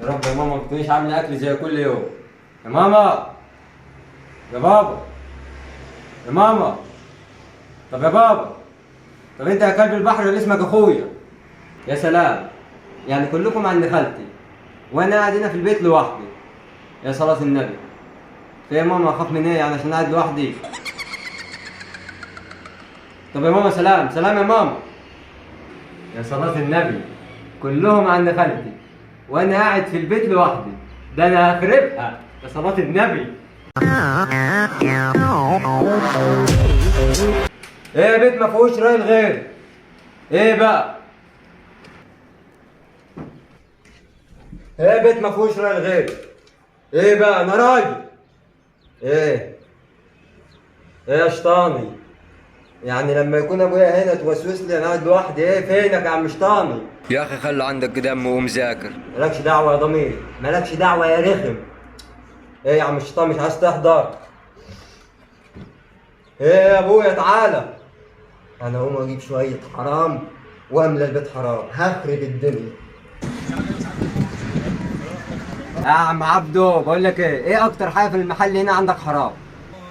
يا رب يا ماما ما تكونيش عامله اكل زي كل يوم. يا ماما، يا بابا، يا ماما، طب يا بابا، طب انت يا كلب البحر اللي اسمك اخويا. يا سلام، يعني كلكم عند خالتي وانا قاعد هنا في البيت لوحدي. يا صلاة النبي، في يا ماما اخاف من ايه يعني عشان قاعد لوحدي؟ طب يا ماما سلام سلام يا ماما. يا صلاة النبي، كلهم عند خالتي وانا قاعد في البيت لوحدي، ده انا هخربها. يا صلاة النبي. ايه يا بيت ما فيهوش راجل غير؟ ايه بقى؟ ايه يا بيت ما فيهوش راجل غير؟ ايه بقى انا راجل؟ ايه؟ ايه يا شطاني؟ يعني لما يكون ابويا هنا توسوس لي انا قاعد لوحدي، ايه فينك يا عم شطاني؟ يا اخي خلي عندك دم ومذاكر. مالكش دعوة يا ضمير، مالكش دعوة يا رخم. ايه يا عم الشيطان مش عايز تحضر؟ ايه يا ابويا تعالى. انا اقوم اجيب شوية حرام واملى البيت حرام، هخرب الدنيا. يا عم عبدو بقول لك ايه اكتر حاجة في المحل هنا عندك حرام؟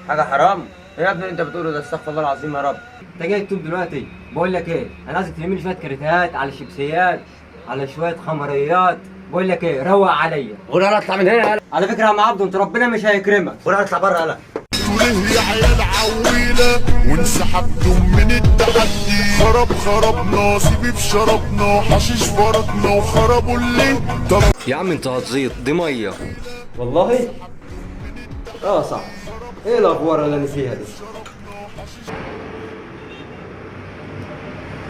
حاجة حرام؟ ايه يا ابني اللي انت بتقوله ده؟ استغفر الله العظيم يا رب. انت جاي تتوب دلوقتي؟ بقول لك ايه، انا عايزك تلم لي شوية كريتات على شيبسيات على شوية خمريات. بقول لك ايه، روق عليا. قول انا اطلع من هنا. على فكرة يا عم عبدو انت ربنا مش هيكرمك. قول انا اطلع بره. انا وليه يا عيال عويلة وانسحبتم من التحدي؟ خرب نصيبي في شربنا حشيش فرطنا وخربوا الليل. طب يا عم انت هتزيط، دي ميه. والله؟ اه صح. ايه الاخبار اللي انا فيها دي؟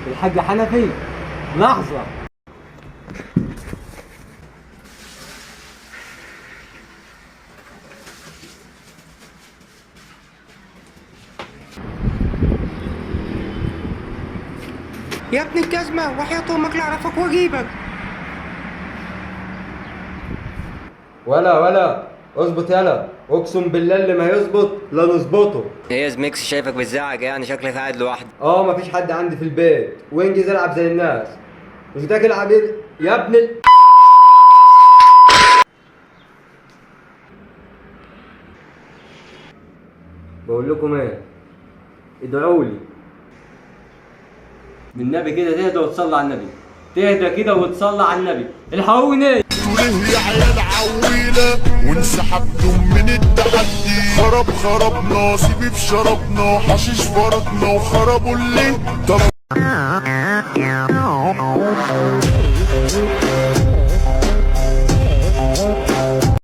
الحاج حنفي، لحظة. يا ابن الجزمة وحياة أمك لا أعرفك وأجيبك. ولا اظبط يلا، اقسم بالله اللي ما يظبط لا نظبطه. ايه يا زميكس شايفك بتزعج، يعني شكلك قاعد لوحدك. مفيش حد عندي في البيت وانجز العب زي الناس. مش تاكل العب يا ابن بقول لكم ايه، ادعوا لي بالنبي كده تهدى وتصلي على النبي، تهدى كده وتصلي على النبي، الحقوني. وليه يا عيال عويلة وانسحبتم من التحدي؟ خرب نصيبي في شربنا حشيش فرطنا وخربوا الليل. طب